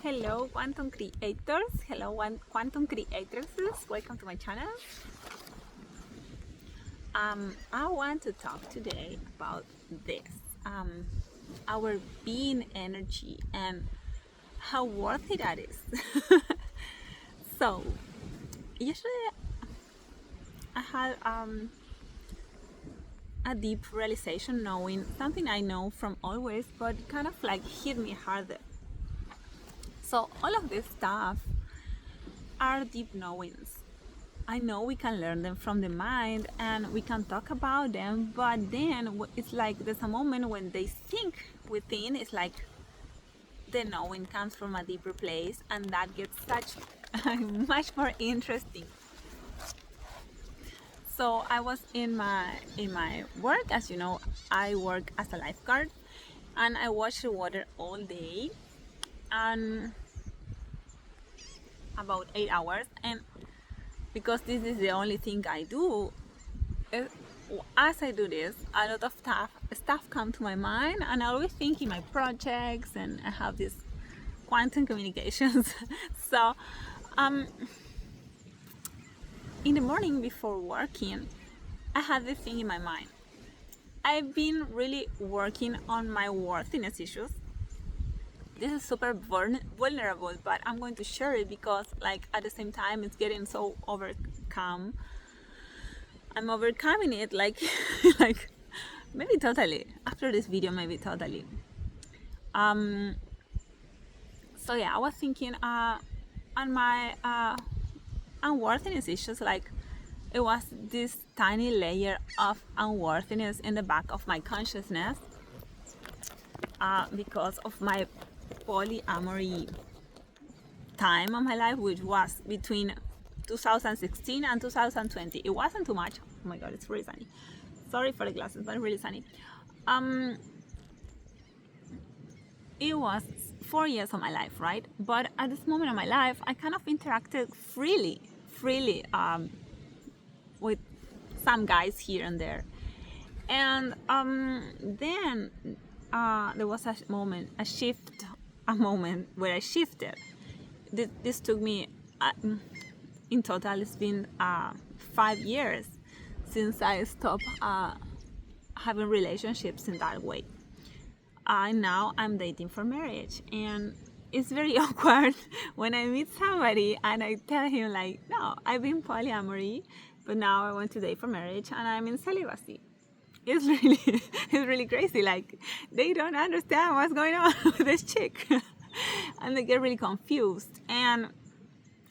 Hello quantum creators, quantum creatresses, welcome to my channel. I want to talk today about this, our being energy and how worthy that is. So yesterday I had a deep realization, knowing something I know from always, but kind of like hit me harder. So all of this stuff are deep knowings. I know we can learn them from the mind and we can talk about them, but then it's like there's a moment when they sink within. It's like the knowing comes from a deeper place, and that gets such much more interesting. So I was in my work. As you know, I work as a lifeguard, and I watch the water all day, and about 8 hours. And because this is the only thing I do, as I do this, a lot of stuff come to my mind, and I always think in my projects, and I have this quantum communications. So in the morning before working, I had this thing in my mind. I've been really working on my worthiness issues. This is super vulnerable, but I'm going to share it because, like, at the same time, it's getting so overcome. I'm overcoming it, like, like maybe totally. After this video, maybe totally. So yeah, I was thinking on my unworthiness issues, like it was this tiny layer of unworthiness in the back of my consciousness because of my polyamory time of my life, which was between 2016 and 2020. It wasn't too much. Oh my god, it's really sunny. Sorry for the glasses, but really sunny. It was 4 years of my life, right? But at this moment of my life, I kind of interacted freely with some guys here and there. And then there was a moment where I shifted. This took me, in total, it's been 5 years since I stopped having relationships in that way. Now I'm dating for marriage, and it's very awkward when I meet somebody and I tell him, like, no, I've been polyamory, but now I want to date for marriage and I'm in celibacy. It's really crazy. Like, they don't understand what's going on with this chick and they get really confused. And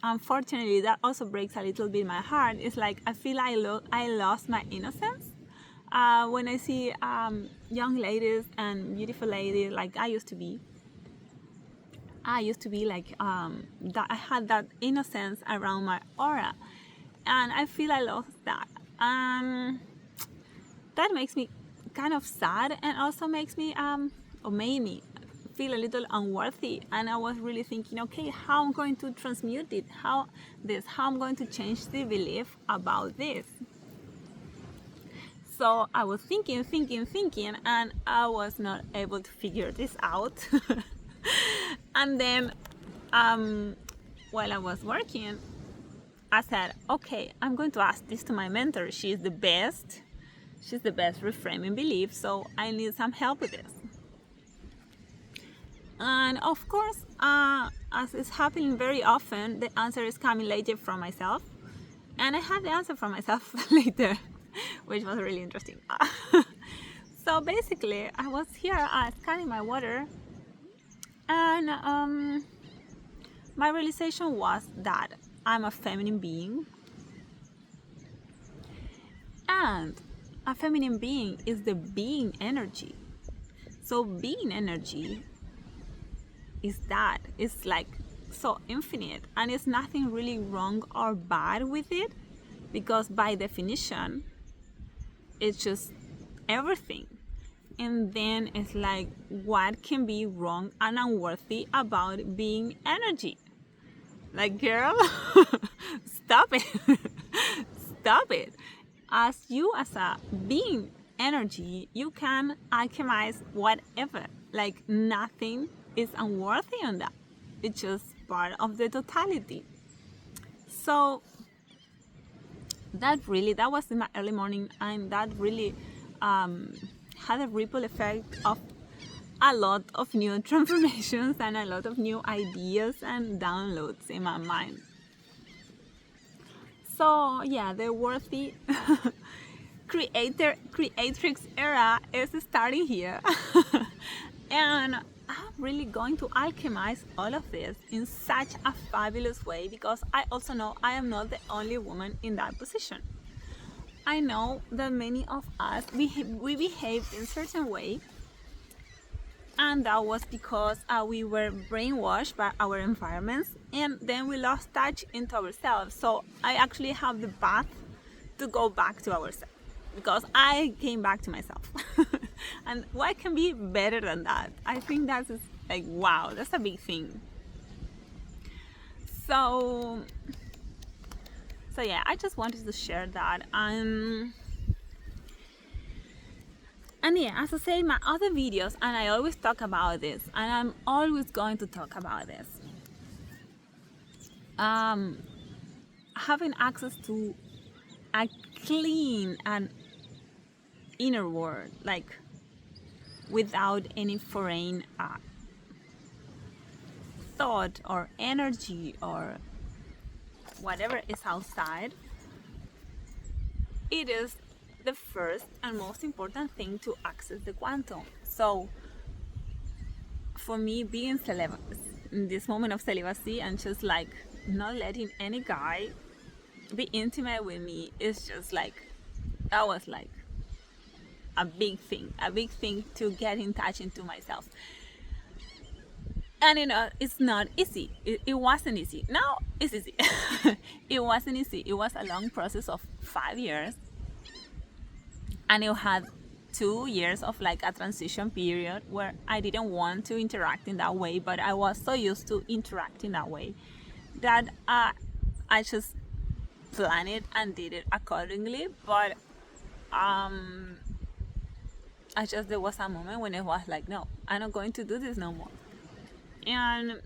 unfortunately, that also breaks a little bit my heart. It's like I feel I lost my innocence when I see young ladies and beautiful ladies like I used to be. Like that. I had that innocence around my aura, and I feel I lost that. That makes me kind of sad, and also makes me or made me feel a little unworthy. And I was really thinking, okay, how I'm going to transmute it, how I'm going to change the belief about this. So I was thinking, and I was not able to figure this out. And then while I was working, I said, okay, I'm going to ask this to my mentor. She's the best reframing belief, so I need some help with this. And of course, as is happening very often, the answer is coming later from myself, and I had the answer from myself later, which was really interesting. So basically, I was here scanning my water, and my realization was that I'm a feminine being, and a feminine being is the being energy. So being energy is that. It's like so infinite, and it's nothing really wrong or bad with it, because by definition it's just everything. And then it's like, what can be wrong and unworthy about being energy? Like, girl, stop it. Stop it. As a being energy, you can alchemize whatever. Like, nothing is unworthy on that. it's just part of the totality. So that was in my early morning, and that really had a ripple effect of a lot of new transformations and a lot of new ideas and downloads in my mind. So yeah, the worthy creatrix era is starting here. And I'm really going to alchemize all of this in such a fabulous way, because I also know I am not the only woman in that position. I know that many of us, we behaved in a certain way, and that was because we were brainwashed by our environments, and then we lost touch into ourselves. So I actually have the path to go back to ourselves, because I came back to myself. And what can be better than that? I think that's like, wow, that's a big thing. So yeah, I just wanted to share that. And yeah, as I say in my other videos, and I always talk about this, and I'm always going to talk about this, having access to a clean and inner world, like without any foreign thought or energy or whatever is outside, it is the first and most important thing to access the quantum. So for me, being in this moment of celibacy and just like not letting any guy be intimate with me, is just like, that was like a big thing to get in touch into myself. And it's not easy. It wasn't easy. Now it's easy. It wasn't easy. It was a long process of 5 years, and it had 2 years of like a transition period where I didn't want to interact in that way, but I was so used to interacting that way that I just planned it and did it accordingly. But there was a moment when it was like, no, I'm not going to do this no more. And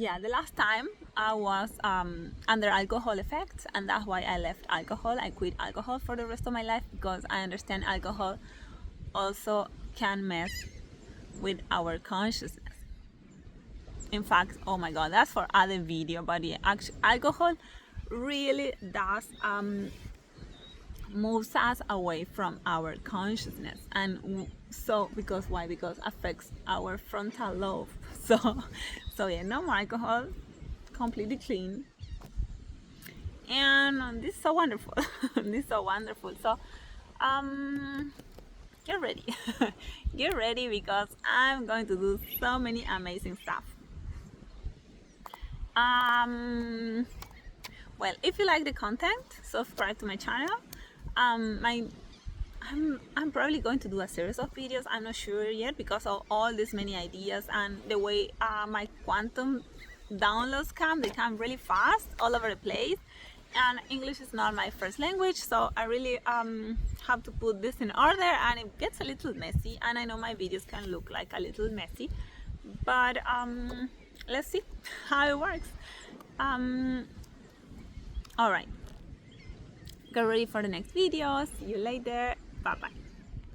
yeah, the last time I was under alcohol effects, and that's why I left alcohol. I quit alcohol for the rest of my life, because I understand alcohol also can mess with our consciousness. In fact, oh my god, that's for other video, but yeah, alcohol really does moves us away from our consciousness. And so because affects our frontal lobe. So yeah, no more alcohol, completely clean. And this is so wonderful. This is so wonderful. So get ready. Get ready, because I'm going to do so many amazing stuff. Well, if you like the content, subscribe to my channel. I'm probably going to do a series of videos. I'm not sure yet, because of all these many ideas and the way my quantum downloads come. They come really fast, all over the place, and English is not my first language, so I really have to put this in order, and it gets a little messy. And I know my videos can look like a little messy, but let's see how it works. All right, get ready for the next video. See you later. Bye bye.